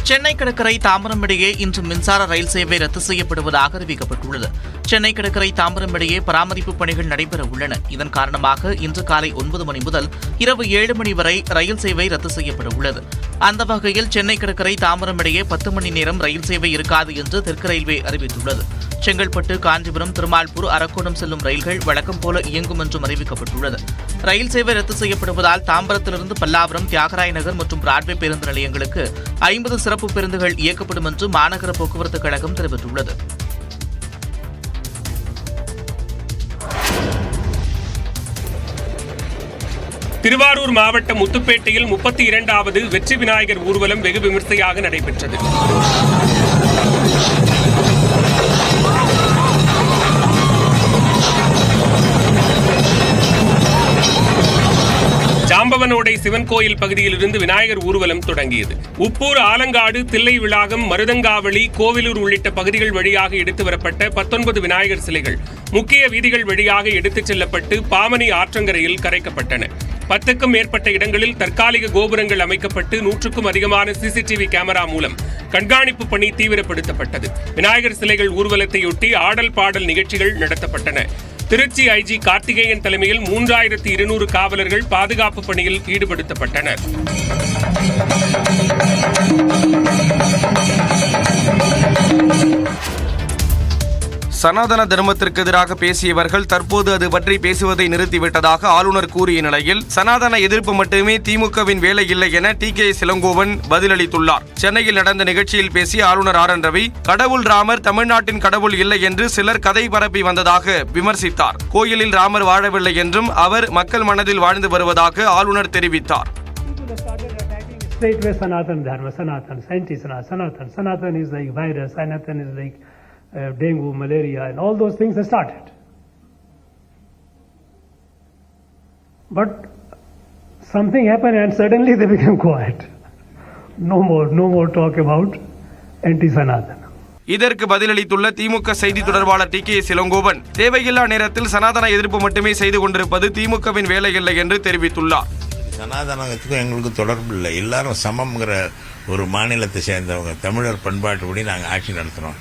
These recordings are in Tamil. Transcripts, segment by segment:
சென்னை கடற்கரை தாம்பரம் இடையே இன்று மின்சார ரயில் சேவை ரத்து செய்யப்படுவதாக அறிவிக்கப்பட்டுள்ளது. சென்னை கடற்கரை தாம்பரம் இடையே பராமரிப்பு பணிகள் நடைபெற உள்ளன. இதன் காரணமாக இன்று காலை 9 மணி முதல் இரவு 7 மணி வரை ரயில் சேவை ரத்து செய்யப்பட உள்ளது. அந்த வகையில் சென்னை கடற்கரை தாம்பரம் இடையே 10 மணி நேரம் ரயில் சேவை இருக்காது என்று தெற்கு ரயில்வே அறிவித்துள்ளது. செங்கல்பட்டு, காஞ்சிபுரம், திருமால்பூர், அரக்கோணம் செல்லும் ரயில்கள் வழக்கம் போல இயங்கும் என்றும் அறிவிக்கப்பட்டுள்ளது. ரயில் சேவை ரத்து செய்யப்படுவதால் தாம்பரத்திலிருந்து பல்லாவரம், தியாகராய நகர் மற்றும் பிராட்வே பேருந்து நிலையங்களுக்கு 50 சிறப்பு பேருந்துகள் இயக்கப்படும் என்று மாநகர போக்குவரத்து கழகம் தெரிவித்துள்ளது. திருவாரூர் மாவட்டம் முத்துப்பேட்டையில் 32வது வெற்றி விநாயகர் ஊர்வலம் வெகு விமர்சையாக நடைபெற்றது. ஜாம்பவனோடை சிவன் கோயில் பகுதியிலிருந்து விநாயகர் ஊர்வலம் தொடங்கியது. உப்பூர், ஆலங்காடு, தில்லை விளாகம், மருதங்காவளி, கோவிலூர் உள்ளிட்ட பகுதிகள் வழியாக எடுத்து வரப்பட்ட 19 விநாயகர் சிலைகள் முக்கிய வீதிகள் வழியாக எடுத்துச் செல்லப்பட்டு பாமணி ஆற்றங்கரையில் கரைக்கப்பட்டன. 10க்கும் மேற்பட்ட இடங்களில் தற்காலிக கோபுரங்கள் அமைக்கப்பட்டு 100க்கும் அதிகமான சிசிடிவி கேமரா மூலம் கண்காணிப்பு பணி தீவிரப்படுத்தப்பட்டது. விநாயகர் சிலைகள் ஊர்வலத்தையொட்டி ஆடல் பாடல் நிகழ்ச்சிகள் நடத்தப்பட்டன. திருச்சி ஐஜி கார்த்திகேயன் தலைமையில் 3200 காவலர்கள் பாதுகாப்பு பணியில் ஈடுபடுத்தப்பட்டனர். சனாதன தர்மத்திற்கு எதிராக பேசியவர்கள் தற்போது அது பற்றி பேசுவதை நிறுத்திவிட்டதாக ஆளுநர் கூறிய நிலையில் சனாதன எதிர்ப்பு மட்டுமே திமுகவின் வேலை இல்லை என டி.கே. இளங்கோவன் பதிலளித்துள்ளார். சென்னையில் நடந்த நிகழ்ச்சியில் பேசிய ஆளுநர் ஆர்.என். ரவி, கடவுள் ராமர் தமிழ்நாட்டின் கடவுள் இல்லை என்று சிலர் கதை பரப்பி வந்ததாக விமர்சித்தார். கோயிலில் ராமர் வாழவில்லை என்றும் அவர் மக்கள் மனதில் வாழ்ந்து வருவதாக ஆளுநர் தெரிவித்தார். Dengue, malaria, and all those things have started. But something happened and suddenly they became quiet. No more talk about anti-Sanatana. இதற்கு பதிலளித்துள்ள திமுக செய்தி தொடர்பாளர் டி.கே. இளங்கோவன், தேவையில்லா நேரத்தில் சனாதன எதிர்ப்பு மட்டுமே செய்து கொண்டிருப்பது திமுகவின் வேலை இல்லை என்று தெரிவித்துள்ளார். சனாதனத்துக்கும் எங்களுக்கு தொடர்பு இல்லை. எல்லாரும் சமம்ங்கிற ஒரு மாநிலத்தை சேர்ந்தவங்க. தமிழர் பண்பாட்டுப்படி நாங்கள் ஆட்சி நடத்துகிறோம்.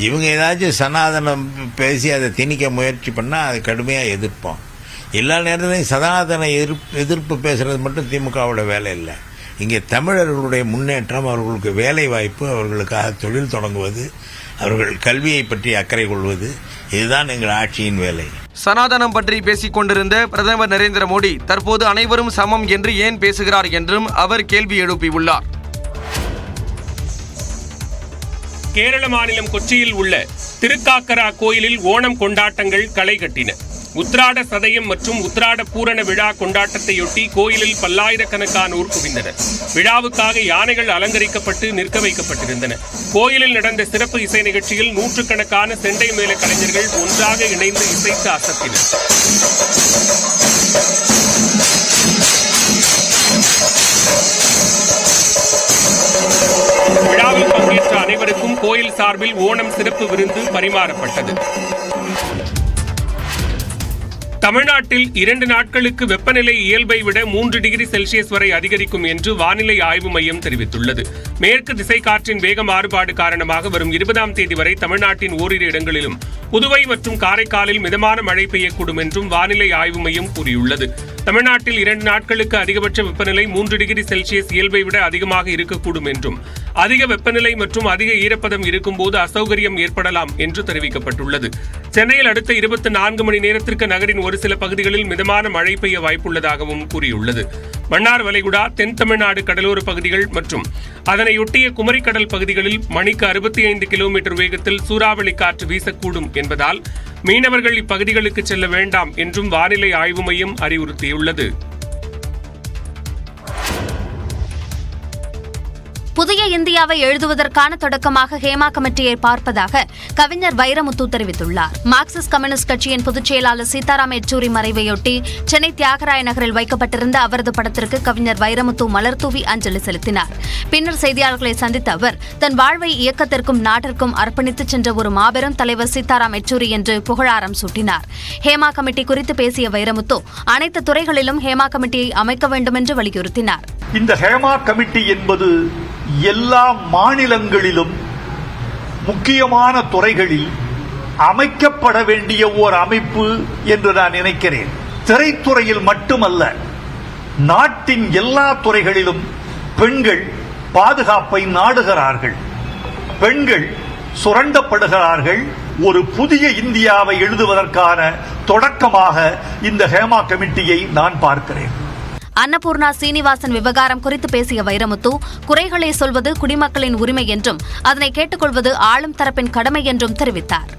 இவங்க ஏதாச்சும் சனாதனம் பேசி அதை திணிக்க முயற்சி பண்ணால் அது கடுமையாக எதிர்ப்போம். எல்லா நேரத்திலையும் சனாதன எதிர்ப்பு பேசுறது மட்டும் திமுகவோட வேலை இல்லை. இங்கே தமிழர்களுடைய முன்னேற்றம், அவர்களுக்கு வேலை வாய்ப்பு, அவர்களுக்காக தொழில் தொடங்குவது, அவர்கள் கல்வியை பற்றி அக்கறை கொள்வது, இதுதான் எங்கள் ஆட்சியின் வேலை. சனாதனம் பற்றி பேசிக் கொண்டிருந்த பிரதமர் நரேந்திர மோடி தற்போது அனைவரும் சமம் என்று ஏன் பேசுகிறார் என்றும் அவர் கேள்வி எழுப்பியுள்ளார். கேரள மாநிலம் கொச்சியில் உள்ள திருக்காக்கரா கோயிலில் ஓணம் கொண்டாட்டங்கள் களை கட்டின. உத்திராட சதயம் மற்றும் உத்திராட பூரண விழா கொண்டாட்டத்தையொட்டி கோயிலில் பல்லாயிரக்கணக்கானோர் குவிந்தனர். விழாவுக்காக யானைகள் அலங்கரிக்கப்பட்டு நிற்க வைக்கப்பட்டிருந்தன. கோயிலில் நடந்த சிறப்பு இசை நிகழ்ச்சியில் 100கணக்கான செண்டை மேள கலைஞர்கள் ஒன்றாக இணைந்து இசைத்து அசத்தினர். விழாவில் பங்கேற்ற அனைவருக்கும் கோயில் சார்பில் ஓணம் சிறப்பு விருந்து பரிமாறப்பட்டது. தமிழ்நாட்டில் 2 நாட்களுக்கு வெப்பநிலை இயல்பை விட 3 டிகிரி செல்சியஸ் வரை அதிகரிக்கும் என்று வானிலை ஆய்வு மையம் தெரிவித்துள்ளது. மேற்கு திசை காற்றின் வேக மாறுபாடு காரணமாக வரும் 20ஆம் தேதி வரை தமிழ்நாட்டின் ஓரிரு இடங்களிலும் புதுவை மற்றும் காரைக்காலில் மிதமான மழை பெய்யக்கூடும் என்றும் வானிலை ஆய்வு மையம் கூறியுள்ளது. தமிழ்நாட்டில் 2 நாட்களுக்கு அதிகபட்ச வெப்பநிலை 3 டிகிரி செல்சியஸ் இயல்பை விட அதிகமாக இருக்கக்கூடும் என்றும் அதிக வெப்பநிலை மற்றும் அதிக ஈரப்பதம் இருக்கும்போது அசௌகரியம் ஏற்படலாம் என்று தெரிவிக்கப்பட்டுள்ளது. சென்னையில் அடுத்த 24 மணி நேரத்திற்கு நகரின் ஒரு சில பகுதிகளில் மிதமான மழை பெய்ய வாய்ப்புள்ளதாகவும் கூறியுள்ளது. மன்னார் வளைகுடா, தென் தமிழ்நாடு கடலோர பகுதிகள் மற்றும் அதனையொட்டிய குமரிக்கடல் பகுதிகளில் மணிக்கு 65 கிலோமீட்டர் வேகத்தில் சூறாவளி காற்று வீசக்கூடும் என்பதால் மீனவர்கள் இப்பகுதிகளுக்கு செல்ல வேண்டாம் என்றும் வானிலை ஆய்வு மையம் அறிவுறுத்தியுள்ளது. புதிய இந்தியாவை எழுதுவதற்கான தொடக்கமாக ஹேமா கமிட்டியை பார்ப்பதாக கவிஞர் வைரமுத்து தெரிவித்துள்ளார். மார்க்சிஸ்ட் கம்யூனிஸ்ட் கட்சியின் பொதுச் செயலாளர் சீதாராம் யெச்சூரி மறைவையொட்டி சென்னை தியாகராய நகரில் வைக்கப்பட்டிருந்த அவரது படத்திற்கு கவிஞர் வைரமுத்து மலர்தூவி அஞ்சலி செலுத்தினார். பின்னர் செய்தியாளர்களை சந்தித்த அவர், தன் வாழ்வை இயக்கத்திற்கும் நாட்டிற்கும் அர்ப்பணித்துச் சென்ற ஒரு மாபெரும் தலைவர் சீதாராம் யெச்சூரி என்று புகழாரம் சூட்டினார். ஹேமா கமிட்டி குறித்து பேசிய வைரமுத்து, அனைத்து துறைகளிலும் ஹேமா கமிட்டியை அமைக்க வேண்டும் என்று வலியுறுத்தினார். இந்த ஹேமா கமிட்டி என்பது எல்லா மாநிலங்களிலும் முக்கியமான துறைகளில் அமைக்கப்பட வேண்டிய ஓர் அமைப்பு என்று நான் நினைக்கிறேன். திரைத்துறையில் மட்டுமல்ல, நாட்டின் எல்லா துறைகளிலும் பெண்கள் பாதுகாப்பை நாடுகிறார்கள், பெண்கள் சுரண்டப்படுகிறார்கள். ஒரு புதிய இந்தியாவை எழுதுவதற்கான தொடக்கமாக இந்த ஹேமா கமிட்டியை நான் பார்க்கிறேன். அன்னபூர்ணா சீனிவாசன் விவகாரம் குறித்து பேசிய வைரமுத்து, குறைகளை சொல்வது குடிமக்களின் உரிமை என்றும் அதனை கேட்டுக்கொள்வது ஆளும் தரப்பின் கடமை என்றும் தெரிவித்தார்.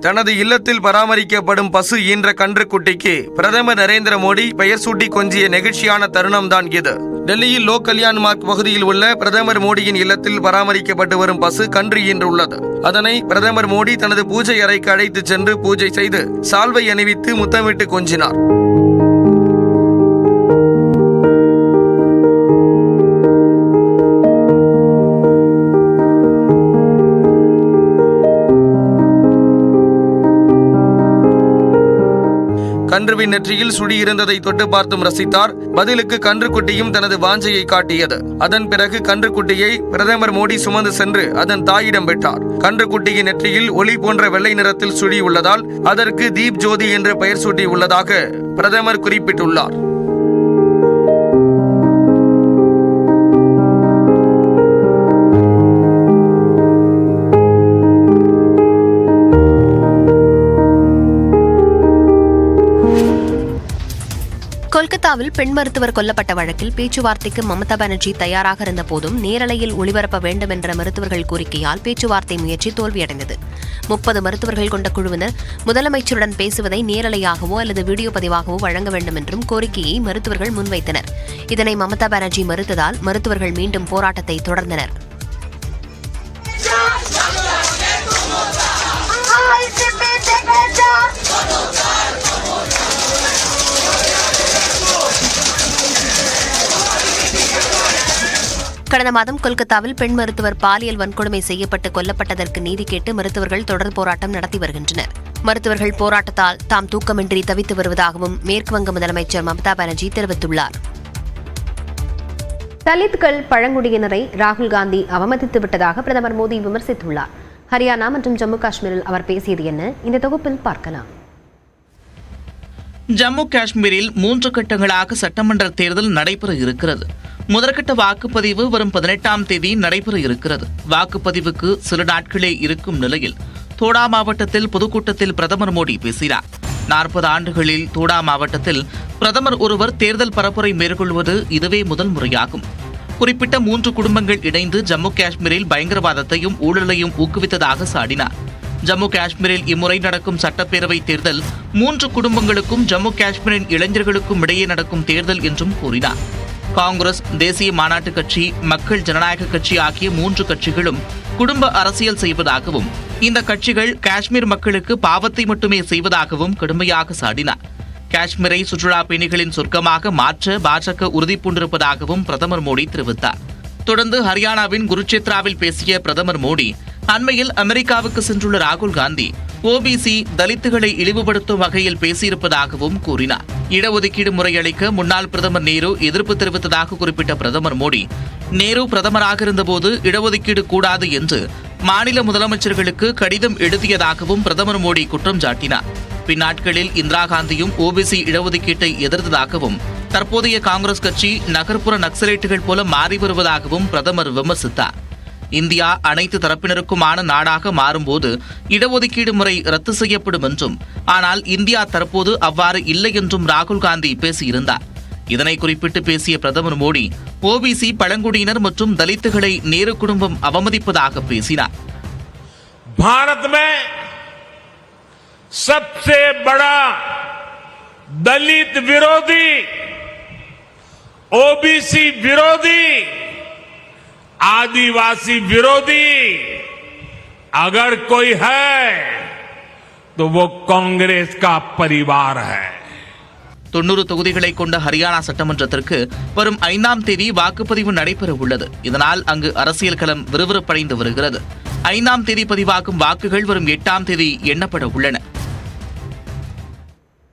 தனது இல்லத்தில் பராமரிக்கப்படும் பசு ஈன்ற கன்றுக்குட்டிக்கு பிரதமர் நரேந்திர மோடி பெயர் சூட்டி கொஞ்சிய நெகிழ்ச்சியான தருணம்தான் இது. டெல்லியில் லோக் கல்யாண் மார்க் பகுதியில் உள்ள பிரதமர் மோடியின் இல்லத்தில் பராமரிக்கப்பட்டு வரும் பசு கன்று ஈன்றுள்ளது. அதனை பிரதமர் மோடி தனது பூஜை அறைக்கு அழைத்து சென்று பூஜை செய்து சால்வை அணிவித்து முத்தமிட்டு கொஞ்சினார். கன்றுவின் நெற்றியில் சுடி இருந்ததை தொட்டு பார்த்தும் ரசித்தார். பதிலுக்கு கன்றுக்குட்டியும் தனது வாஞ்சையை காட்டியது. அதன் பிறகு கன்றுக்குட்டியை பிரதமர் மோடி சுமந்து சென்று அதன் தாயிடம் விட்டார். கன்றுக்குட்டியின் நெற்றியில் ஒளி போன்ற வெள்ளை நிறத்தில் சுடி உள்ளதால் அதற்கு தீப் ஜோதி என்று பெயர் சூட்டி உள்ளதாக பிரதமர் குறிப்பிட்டுள்ளார். கொல்கத்தாவில் பெண் மருத்துவர் கொல்லப்பட்ட வழக்கில் பேச்சுவார்த்தைக்கு மமதா பானர்ஜி தயாராக இருந்த போதும் நேரலையில் ஒளிபரப்ப வேண்டும் என்ற மருத்துவர்கள் கோரிக்கையால் பேச்சுவார்த்தை முயற்சி தோல்வியடைந்தது. 30 மருத்துவர்கள் கொண்ட குழுவினர் முதலமைச்சருடன் பேசுவதை நேரலையாகவோ அல்லது வீடியோ பதிவாகவோ வழங்க வேண்டும் என்றும் கோரிக்கையை மருத்துவர்கள் முன்வைத்தனர். இதனை மமதா பானர்ஜி மறுத்ததால் மருத்துவர்கள் மீண்டும் போராட்டத்தை தொடர்ந்தனர். கடந்த மாதம் கொல்கத்தாவில் பெண் மருத்துவர் பாலியல் வன்கொடுமை செய்யப்பட்டு கொல்லப்பட்டதற்கு நீதி கேட்டு மருத்துவர்கள் தொடர் போராட்டம் நடத்தி வருகின்றனர். மருத்துவர்கள் போராட்டத்தால் தாம் தூக்கமின்றி தவித்து வருவதாகவும் மேற்குவங்க முதலமைச்சர் மமதா பானர்ஜி தெரிவித்துள்ளார். தலித்கள் பழங்குடியினரை ராகுல் காந்தி அவமதித்து விட்டதாக பிரதமர் மோடி விமர்சித்துள்ளார். ஹரியானா மற்றும் ஜம்மு காஷ்மீரில் அவர் பேசியது என்ன? இந்த தொகுப்பில் பார்க்கலாம். ஜம்மு காஷ்மீரில் 3 கட்டங்களாக சட்டமன்ற தேர்தல் நடைபெற இருக்கிறது. முதற்கட்ட வாக்குப்பதிவு வரும் 18ஆம் தேதி நடைபெற இருக்கிறது. வாக்குப்பதிவுக்கு சில நாட்களே இருக்கும் நிலையில் தோடா மாவட்டத்தில் பொதுக்கூட்டத்தில் பிரதமர் மோடி பேசினார். 40 ஆண்டுகளில் தோடா மாவட்டத்தில் பிரதமர் ஒருவர் தேர்தல் பரப்புரை மேற்கொள்வது இதுவே முதல் முறையாகும். குறிப்பிட்ட 3 குடும்பங்கள் இணைந்து ஜம்மு காஷ்மீரில் பயங்கரவாதத்தையும் ஊழலையும் ஊக்குவித்ததாக சாடினார். ஜம்மு காஷ்மீரில் இம்முறை நடக்கும் சட்டப்பேரவை தேர்தல் 3 குடும்பங்களுக்கும் ஜம்மு காஷ்மீரின் இளைஞர்களுக்கும் இடையே நடக்கும் தேர்தல் என்றும் கூறினார். காங்கிரஸ், தேசிய மாநாட்டு கட்சி, மக்கள் ஜனநாயக கட்சி ஆகிய 3 கட்சிகளும் குடும்ப அரசியல் செய்வதாகவும் இந்த கட்சிகள் காஷ்மீர் மக்களுக்கு பாவத்தை மட்டுமே செய்வதாகவும் கடுமையாக சாடினார். காஷ்மீரை சுற்றுலா பயணிகளின் சொர்க்கமாக மாற்ற பாஜக உறுதிபூண்டிருப்பதாகவும் பிரதமர் மோடி தெரிவித்தார். தொடர்ந்து ஹரியானாவின் குருச்சேத்ராவில் பேசிய பிரதமர் மோடி, அண்மையில் அமெரிக்காவுக்கு சென்றுள்ள ராகுல் காந்தி ஓபிசி தலித்துகளை இழிவுபடுத்தும் வகையில் பேசியிருப்பதாகவும் கூறினார். இடஒதுக்கீடு முறையளிக்க முன்னாள் பிரதமர் நேரு எதிர்ப்பு தெரிவித்ததாக குறிப்பிட்ட பிரதமர் மோடி, நேரு பிரதமராக இருந்தபோது இடஒதுக்கீடு கூடாது என்று மாநில முதலமைச்சர்களுக்கு கடிதம் எழுதியதாகவும் பிரதமர் மோடி குற்றம் சாட்டினார். பின்னாட்களில் இந்திரா காந்தியும் ஓபிசி இடஒதுக்கீட்டை எதிர்த்ததாகவும் தற்போதைய காங்கிரஸ் கட்சி நகர்ப்புற நக்சலைட்டுகள் போல மாறி வருவதாகவும் பிரதமர் விமர்சித்தார். இந்தியா அனைத்து தரப்பினருக்குமான நாடாக மாறும்போது இடஒதுக்கீடு முறை ரத்து செய்யப்படும் என்றும், ஆனால் இந்தியா தற்போது அவ்வாறு இல்லை என்றும் ராகுல் காந்தி பேசியிருந்தார். இதனை குறிப்பிட்டு பேசிய பிரதமர் மோடி, ஓபிசி பழங்குடியினர் மற்றும் தலித்துகளை நேரு குடும்பம் அவமதிப்பதாக பேசினார். भारत में सबसे बड़ा दलित विरोधी, ओबीसी विरोधी, आदिवासी विरोधी अगर कोई है तो वो कांग्रेस का परिवार है. 90 தொகுதிகளை கொண்ட ஹரியானா சட்டமன்றத்திற்கு வரும் 5ஆம் தேதி வாக்குப்பதிவு நடைபெற உள்ளது. இதனால் அங்கு அரசியல் களம் விறுவிறுப்படைந்து வருகிறது. 5ஆம் தேதி பதிவாகும் வாக்குகள் வரும் 8ஆம் தேதி எண்ணப்பட உள்ளன.